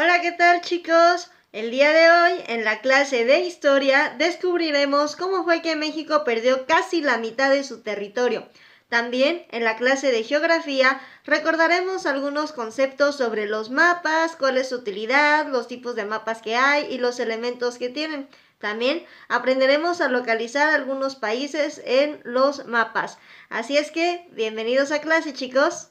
Hola, ¿qué tal, chicos? El día de hoy, en la clase de historia, descubriremos cómo fue que México perdió casi la mitad de su territorio. También, en la clase de geografía, recordaremos algunos conceptos sobre los mapas, cuál es su utilidad, los tipos de mapas que hay y los elementos que tienen. También aprenderemos a localizar algunos países en los mapas. Así es que, bienvenidos a clase, chicos.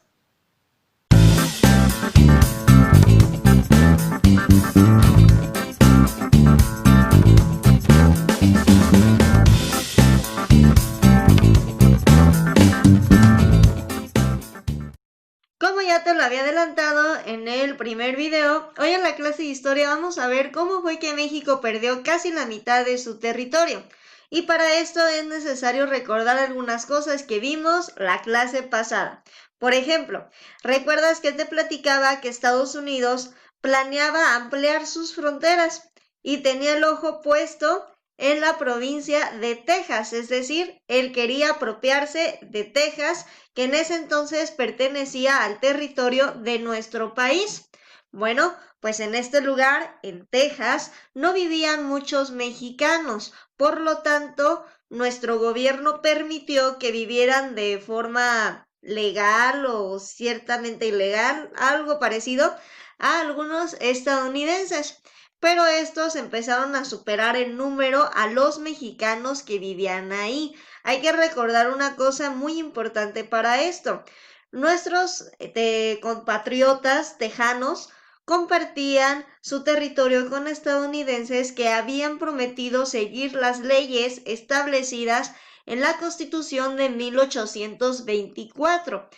Como ya te lo había adelantado en el primer video, hoy en la clase de historia vamos a ver cómo fue que México perdió casi la mitad de su territorio. Y para esto es necesario recordar algunas cosas que vimos la clase pasada. Por ejemplo, ¿recuerdas que te platicaba que Estados Unidos planeaba ampliar sus fronteras y tenía el ojo puesto en la provincia de Texas? Es decir, él quería apropiarse de Texas, que en ese entonces pertenecía al territorio de nuestro país. Bueno, pues en este lugar, en Texas, no vivían muchos mexicanos, por lo tanto, nuestro gobierno permitió que vivieran de forma legal o ciertamente ilegal, algo parecido a algunos estadounidenses. Pero estos empezaron a superar en número a los mexicanos que vivían ahí. Hay que recordar una cosa muy importante para esto. Nuestros compatriotas tejanos compartían su territorio con estadounidenses que habían prometido seguir las leyes establecidas en la Constitución de 1824.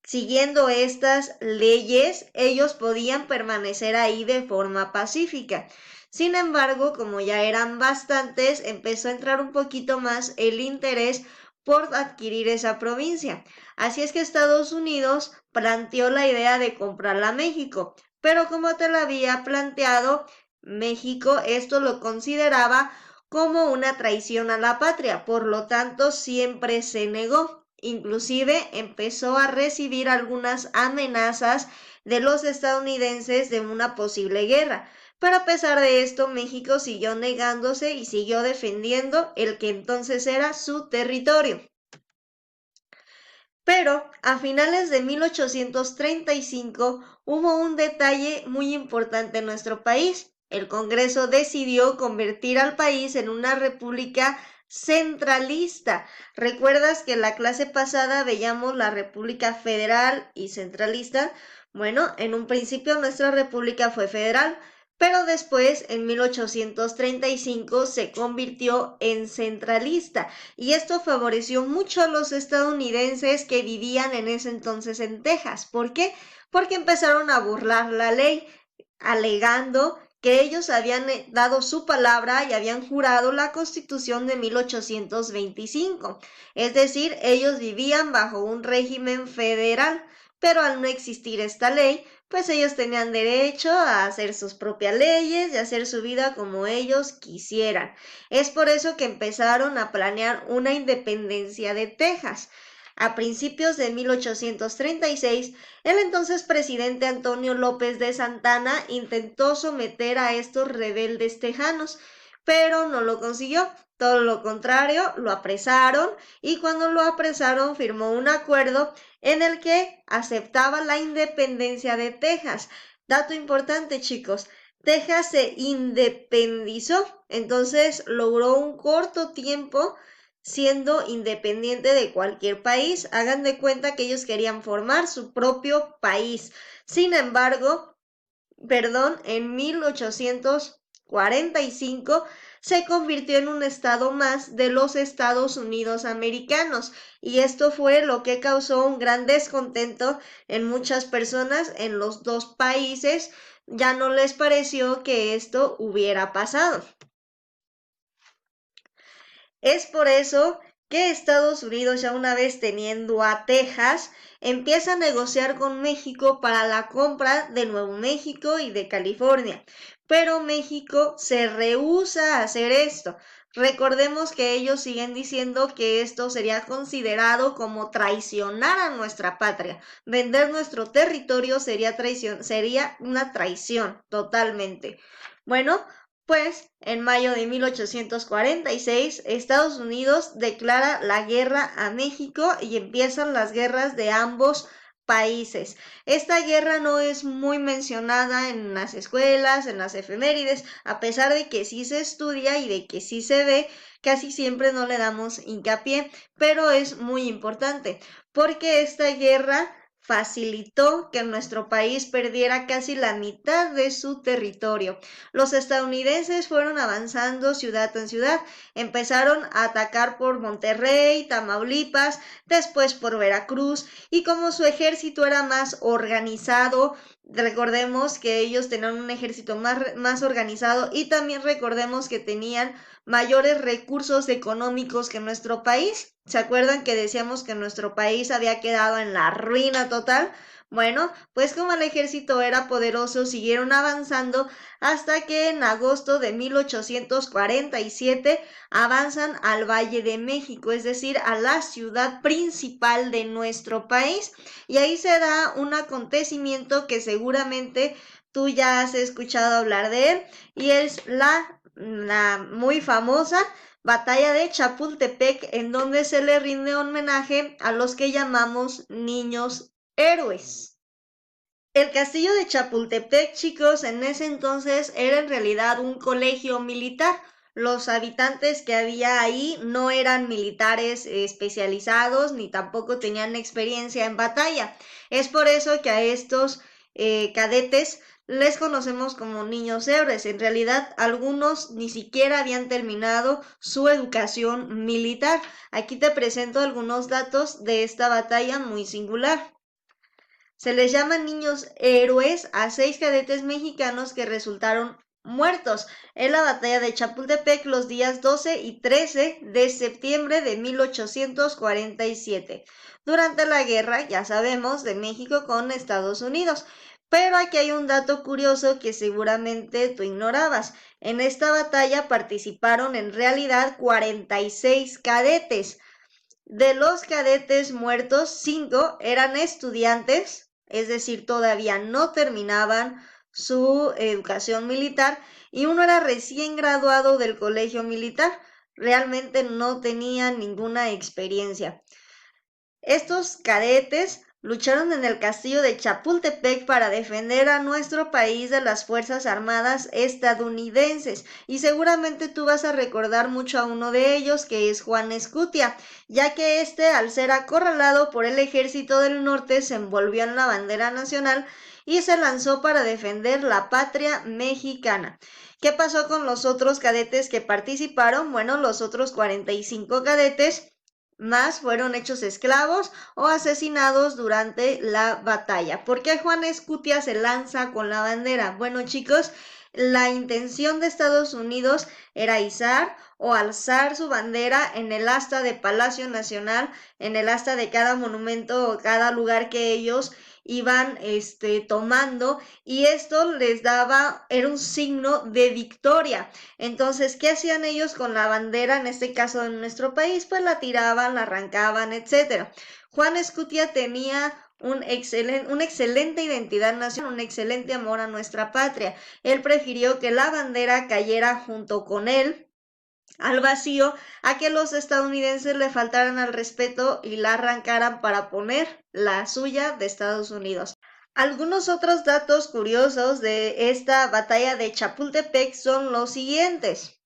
Siguiendo estas leyes, ellos podían permanecer ahí de forma pacífica. Sin embargo, como ya eran bastantes, empezó a entrar un poquito más el interés por adquirir esa provincia. Así es que Estados Unidos planteó la idea de comprarla a México, pero como te lo había planteado, México esto lo consideraba como una traición a la patria, por lo tanto siempre se negó. Inclusive empezó a recibir algunas amenazas de los estadounidenses de una posible guerra. Pero a pesar de esto, México siguió negándose y siguió defendiendo el que entonces era su territorio. Pero a finales de 1835 hubo un detalle muy importante en nuestro país. El Congreso decidió convertir al país en una república centralista. ¿Recuerdas que en la clase pasada veíamos la República Federal y centralista? Bueno, en un principio nuestra república fue federal, pero después, en 1835, se convirtió en centralista, y esto favoreció mucho a los estadounidenses que vivían en ese entonces en Texas. ¿Por qué? Porque empezaron a burlar la ley, alegando que ellos habían dado su palabra y habían jurado la Constitución de 1825. Es decir, ellos vivían bajo un régimen federal, pero al no existir esta ley, pues ellos tenían derecho a hacer sus propias leyes y hacer su vida como ellos quisieran. Es por eso que empezaron a planear una independencia de Texas. A principios de 1836, el entonces presidente Antonio López de Santana intentó someter a estos rebeldes tejanos, pero no lo consiguió. Todo lo contrario, lo apresaron, y cuando lo apresaron firmó un acuerdo en el que aceptaba la independencia de Texas. Dato importante, chicos, Texas se independizó, entonces logró un corto tiempo siendo independiente de cualquier país. Hagan de cuenta que ellos querían formar su propio país. Sin embargo, en 1845 se convirtió en un estado más de los Estados Unidos americanos, y esto fue lo que causó un gran descontento en muchas personas en los dos países. Ya no les pareció que esto hubiera pasado. Es por eso que Estados Unidos, ya una vez teniendo a Texas, empieza a negociar con México para la compra de Nuevo México y de California. Pero México se rehúsa a hacer esto. Recordemos que ellos siguen diciendo que esto sería considerado como traicionar a nuestra patria. Vender nuestro territorio sería traición, sería una traición totalmente. Bueno, pues en mayo de 1846, Estados Unidos declara la guerra a México y empiezan las guerras de ambos países. Esta guerra no es muy mencionada en las escuelas, en las efemérides, a pesar de que sí se estudia y de que sí se ve, casi siempre no le damos hincapié, pero es muy importante porque esta guerra facilitó que nuestro país perdiera casi la mitad de su territorio. Los estadounidenses fueron avanzando ciudad en ciudad, empezaron a atacar por Monterrey, Tamaulipas, después por Veracruz, y como su ejército era más organizado, recordemos que ellos tenían un ejército más organizado y también recordemos que tenían mayores recursos económicos que nuestro país. ¿Se acuerdan que decíamos que nuestro país había quedado en la ruina total? Bueno, pues como el ejército era poderoso, siguieron avanzando hasta que en agosto de 1847 avanzan al Valle de México, es decir, a la ciudad principal de nuestro país. Y ahí se da un acontecimiento que seguramente tú ya has escuchado hablar de él, y es la muy famosa Batalla de Chapultepec, en donde se le rinde homenaje a los que llamamos niños héroes. El castillo de Chapultepec, chicos, en ese entonces era en realidad un colegio militar. Los habitantes que había ahí no eran militares especializados ni tampoco tenían experiencia en batalla. Es por eso que a estos cadetes les conocemos como niños héroes. En realidad, algunos ni siquiera habían terminado su educación militar. Aquí te presento algunos datos de esta batalla muy singular. Se les llama niños héroes a 6 cadetes mexicanos que resultaron muertos en la batalla de Chapultepec los días 12 y 13 de septiembre de 1847, durante la guerra, ya sabemos, de México con Estados Unidos. Pero aquí hay un dato curioso que seguramente tú ignorabas. En esta batalla participaron en realidad 46 cadetes. De los cadetes muertos, 5 eran estudiantes, es decir, todavía no terminaban su educación militar, y uno era recién graduado del colegio militar. Realmente no tenía ninguna experiencia. Estos cadetes lucharon en el castillo de Chapultepec para defender a nuestro país de las Fuerzas Armadas estadounidenses, y seguramente tú vas a recordar mucho a uno de ellos, que es Juan Escutia, ya que este, al ser acorralado por el ejército del norte, se envolvió en la bandera nacional y se lanzó para defender la patria mexicana. ¿Qué pasó con los otros cadetes que participaron? Bueno, los otros 45 cadetes más fueron hechos esclavos o asesinados durante la batalla. ¿Por qué Juan Escutia se lanza con la bandera? Bueno, chicos, la intención de Estados Unidos era izar o alzar su bandera en el asta de Palacio Nacional, en el asta de cada monumento o cada lugar que ellos iban tomando, y esto les daba, era un signo de victoria. Entonces, ¿qué hacían ellos con la bandera, en este caso de nuestro país? Pues la tiraban, la arrancaban, etc. Juan Escutia tenía una excelente identidad nacional, un excelente amor a nuestra patria. Él prefirió que la bandera cayera junto con él al vacío, a que los estadounidenses le faltaran al respeto y la arrancaran para poner la suya de Estados Unidos. Algunos otros datos curiosos de esta batalla de Chapultepec son los siguientes.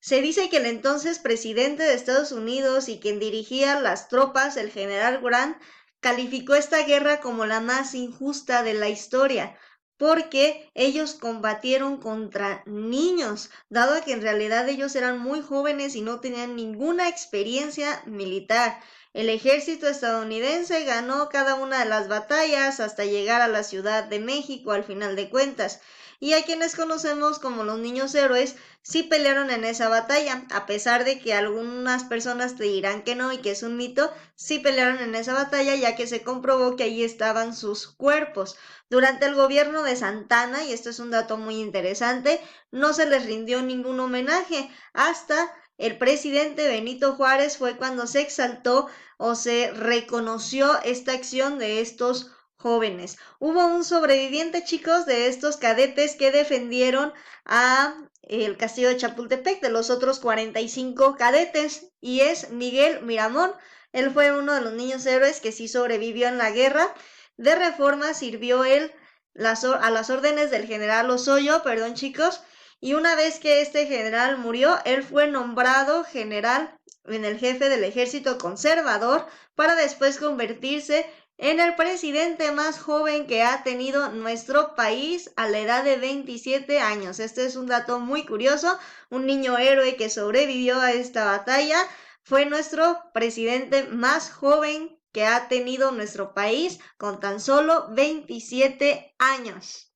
Se dice que el entonces presidente de Estados Unidos y quien dirigía las tropas, el general Grant, calificó esta guerra como la más injusta de la historia, porque ellos combatieron contra niños, dado que en realidad ellos eran muy jóvenes y no tenían ninguna experiencia militar. El ejército estadounidense ganó cada una de las batallas hasta llegar a la Ciudad de México al final de cuentas. Y a quienes conocemos como los niños héroes sí pelearon en esa batalla, a pesar de que algunas personas te dirán que no y que es un mito, sí pelearon en esa batalla ya que se comprobó que ahí estaban sus cuerpos. Durante el gobierno de Santana, y esto es un dato muy interesante, no se les rindió ningún homenaje hasta el presidente Benito Juárez fue cuando se exaltó o se reconoció esta acción de estos jóvenes. Hubo un sobreviviente, chicos, de estos cadetes que defendieron a el castillo de Chapultepec de los otros 45 cadetes y es Miguel Miramón. Él fue uno de los niños héroes que sí sobrevivió en la guerra de Reforma, sirvió él a las órdenes del general Osoyo, perdón chicos, y una vez que este general murió, él fue nombrado general en el jefe del ejército conservador para después convertirse en el presidente más joven que ha tenido nuestro país a la edad de 27 años. Este es un dato muy curioso. Un niño héroe que sobrevivió a esta batalla fue nuestro presidente más joven que ha tenido nuestro país con tan solo 27 años.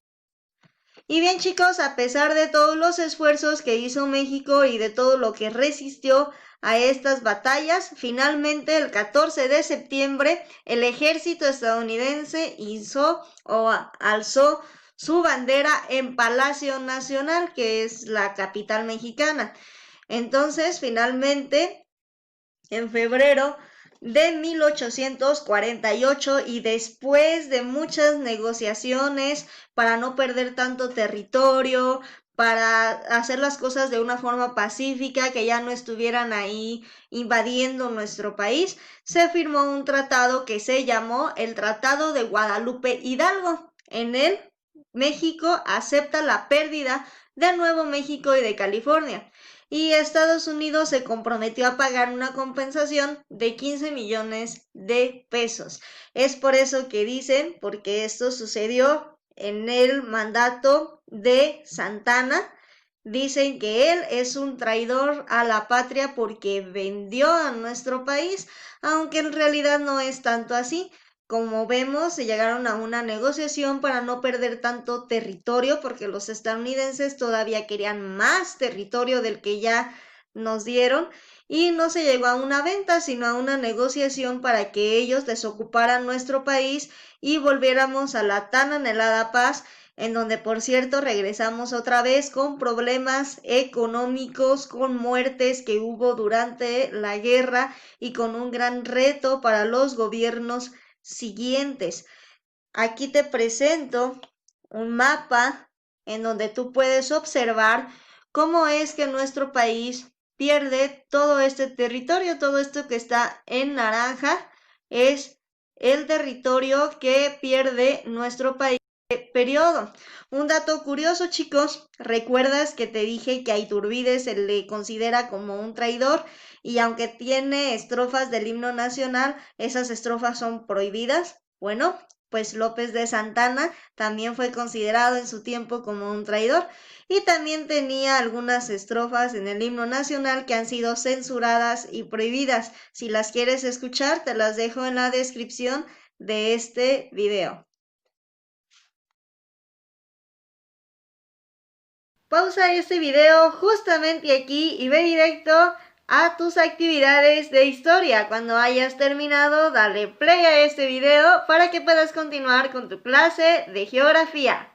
Y bien chicos, a pesar de todos los esfuerzos que hizo México y de todo lo que resistió a estas batallas, finalmente el 14 de septiembre el ejército estadounidense alzó su bandera en Palacio Nacional, que es la capital mexicana. Entonces, finalmente, en febrero de 1848 y después de muchas negociaciones para no perder tanto territorio, para hacer las cosas de una forma pacífica, que ya no estuvieran ahí invadiendo nuestro país, se firmó un tratado que se llamó el Tratado de Guadalupe Hidalgo. En él, México acepta la pérdida de Nuevo México y de California y Estados Unidos se comprometió a pagar una compensación de 15 millones de pesos. Es por eso que dicen, porque esto sucedió en el mandato de Santana, dicen que él es un traidor a la patria porque vendió a nuestro país, aunque en realidad no es tanto así. Como vemos, se llegaron a una negociación para no perder tanto territorio, porque los estadounidenses todavía querían más territorio del que ya nos dieron, y no se llegó a una venta, sino a una negociación para que ellos desocuparan nuestro país y volviéramos a la tan anhelada paz, en donde, por cierto, regresamos otra vez con problemas económicos, con muertes que hubo durante la guerra y con un gran reto para los gobiernos siguientes. Aquí te presento un mapa en donde tú puedes observar cómo es que nuestro país pierde todo este territorio, todo esto que está en naranja es el territorio que pierde nuestro país periodo. Un dato curioso, chicos, recuerdas que te dije que a Iturbide se le considera como un traidor y aunque tiene estrofas del himno nacional, esas estrofas son prohibidas. Bueno, pues López de Santana también fue considerado en su tiempo como un traidor y también tenía algunas estrofas en el himno nacional que han sido censuradas y prohibidas. Si las quieres escuchar, te las dejo en la descripción de este video. Pausa este video justamente aquí y ve directo a tus actividades de historia. Cuando hayas terminado, dale play a este video para que puedas continuar con tu clase de geografía.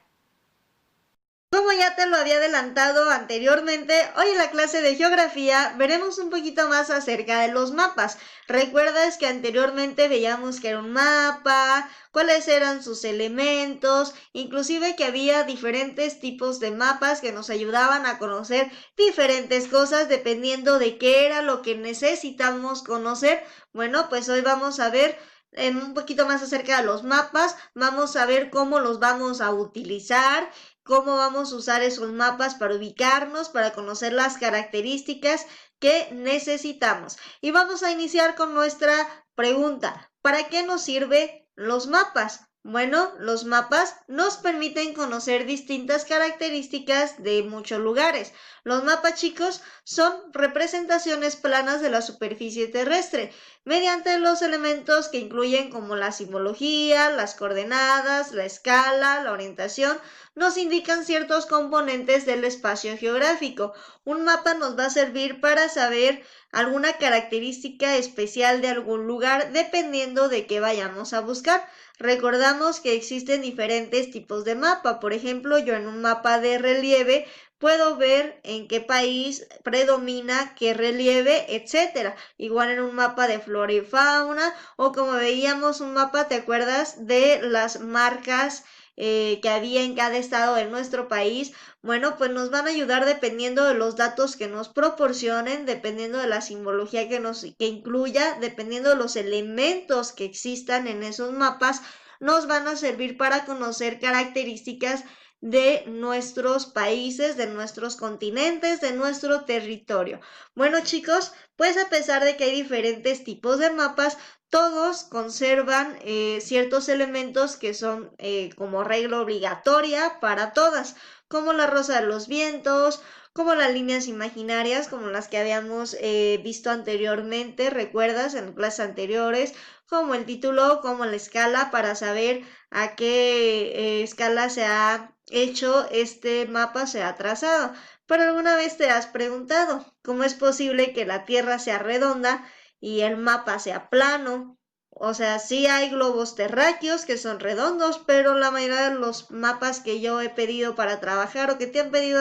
Como ya te lo había adelantado anteriormente, hoy en la clase de geografía veremos un poquito más acerca de los mapas. ¿Recuerdas que anteriormente veíamos que era un mapa, cuáles eran sus elementos, inclusive que había diferentes tipos de mapas que nos ayudaban a conocer diferentes cosas dependiendo de qué era lo que necesitamos conocer? Bueno, pues hoy vamos a ver un poquito más acerca de los mapas, vamos a ver cómo los vamos a utilizar, cómo vamos a usar esos mapas para ubicarnos, para conocer las características que necesitamos. Y vamos a iniciar con nuestra pregunta. ¿Para qué nos sirven los mapas? Bueno, los mapas nos permiten conocer distintas características de muchos lugares. Los mapas, chicos, son representaciones planas de la superficie terrestre. mediante los elementos que incluyen como la simbología, las coordenadas, la escala, la orientación, nos indican ciertos componentes del espacio geográfico. Un mapa nos va a servir para saber alguna característica especial de algún lugar dependiendo de qué vayamos a buscar. Recordamos que existen diferentes tipos de mapa. Por ejemplo, yo en un mapa de relieve puedo ver en qué país predomina qué relieve, etcétera. Igual en un mapa de flora y fauna, o como veíamos un mapa, ¿te acuerdas de las marcas que había en cada estado de nuestro país? Bueno, pues nos van a ayudar dependiendo de los datos que nos proporcionen, dependiendo de la simbología que incluya, dependiendo de los elementos que existan en esos mapas, nos van a servir para conocer características de nuestros países, de nuestros continentes, de nuestro territorio. Bueno, chicos, pues a pesar de que hay diferentes tipos de mapas, todos conservan ciertos elementos que son como regla obligatoria para todas, como la rosa de los vientos, como las líneas imaginarias, como las que habíamos visto anteriormente, recuerdas en clases anteriores, como el título, como la escala, para saber a qué escala se ha hecho este mapa, se ha trazado. Pero alguna vez te has preguntado cómo es posible que la Tierra sea redonda y el mapa sea plano. O sea, sí hay globos terráqueos que son redondos, pero la mayoría de los mapas que yo he pedido para trabajar o que te han pedido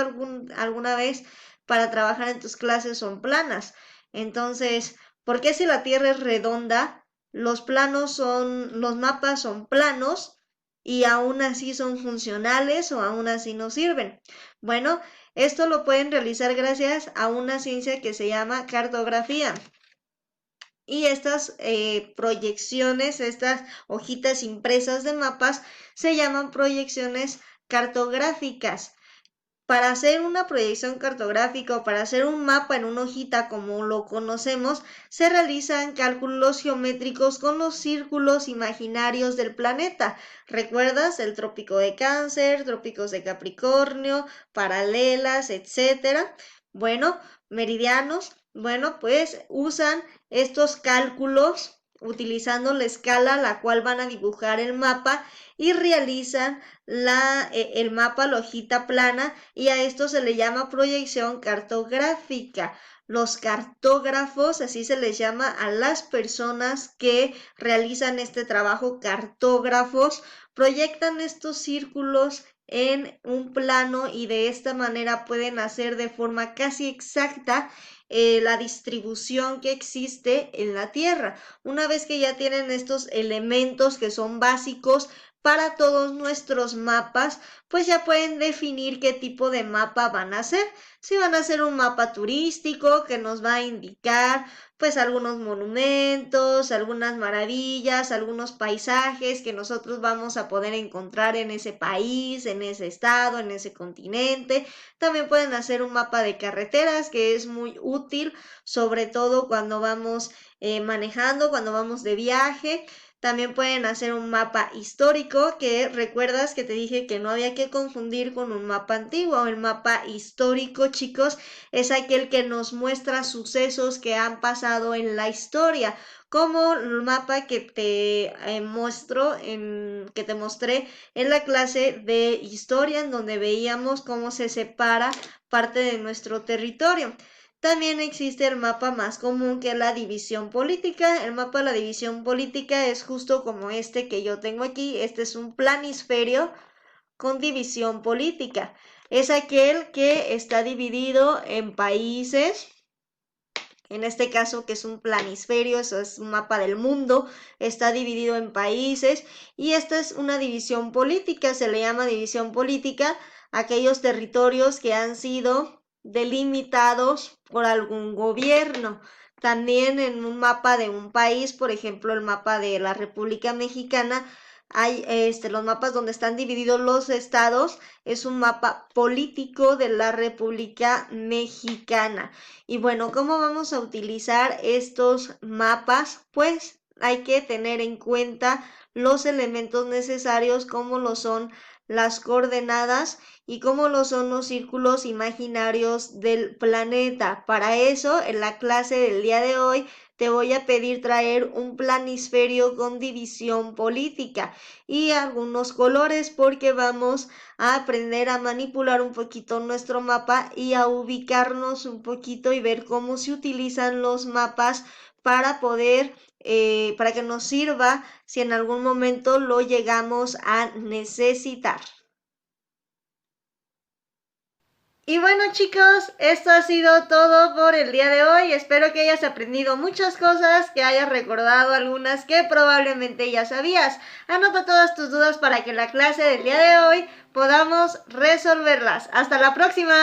alguna vez para trabajar en tus clases son planas. Entonces, ¿por qué si la Tierra es redonda, los mapas son planos y aún así son funcionales o aún así no sirven? Bueno, esto lo pueden realizar gracias a una ciencia que se llama cartografía. Y estas proyecciones, estas hojitas impresas de mapas, se llaman proyecciones cartográficas. Para hacer una proyección cartográfica o para hacer un mapa en una hojita como lo conocemos, se realizan cálculos geométricos con los círculos imaginarios del planeta. ¿Recuerdas? El trópico de Cáncer, trópicos de Capricornio, paralelas, etcétera. Bueno, meridianos. Bueno, pues usan estos cálculos utilizando la escala a la cual van a dibujar el mapa y realizan el mapa, la hojita plana, y a esto se le llama proyección cartográfica. Los cartógrafos, así se les llama a las personas que realizan este trabajo, cartógrafos, proyectan estos círculos en un plano y de esta manera pueden hacer de forma casi exacta la distribución que existe en la Tierra. Una vez que ya tienen estos elementos que son básicos para todos nuestros mapas, pues ya pueden definir qué tipo de mapa van a hacer. Si van a hacer un mapa turístico que nos va a indicar pues algunos monumentos, algunas maravillas, algunos paisajes que nosotros vamos a poder encontrar en ese país, en ese estado, en ese continente. También pueden hacer un mapa de carreteras que es muy útil, sobre todo cuando vamos manejando, cuando vamos de viaje. También pueden hacer un mapa histórico, que recuerdas que te dije que no había que confundir con un mapa antiguo. El mapa histórico, chicos, es aquel que nos muestra sucesos que han pasado en la historia, como el mapa que te que te mostré en la clase de historia, en donde veíamos cómo se separa parte de nuestro territorio. También existe el mapa más común, que es la división política. El mapa de la división política es justo como este que yo tengo aquí. Este es un planisferio con división política. Es aquel que está dividido en países. En este caso, que es un planisferio, eso es un mapa del mundo, está dividido en países y esta es una división política, se le llama división política a aquellos territorios que han sido delimitados por algún gobierno. También en un mapa de un país, por ejemplo, el mapa de la República Mexicana, hay los mapas donde están divididos los estados, es un mapa político de la República Mexicana. Y bueno, ¿cómo vamos a utilizar estos mapas? Pues hay que tener en cuenta los elementos necesarios, como lo son las coordenadas y como lo son los círculos imaginarios del planeta. Para eso, en la clase del día de hoy, te voy a pedir traer un planisferio con división política y algunos colores porque vamos a aprender a manipular un poquito nuestro mapa y a ubicarnos un poquito y ver cómo se utilizan los mapas para poder, para que nos sirva si en algún momento lo llegamos a necesitar. Y bueno chicos, esto ha sido todo por el día de hoy. Espero que hayas aprendido muchas cosas, que hayas recordado algunas que probablemente ya sabías. Anota todas tus dudas para que en la clase del día de hoy podamos resolverlas. ¡Hasta la próxima!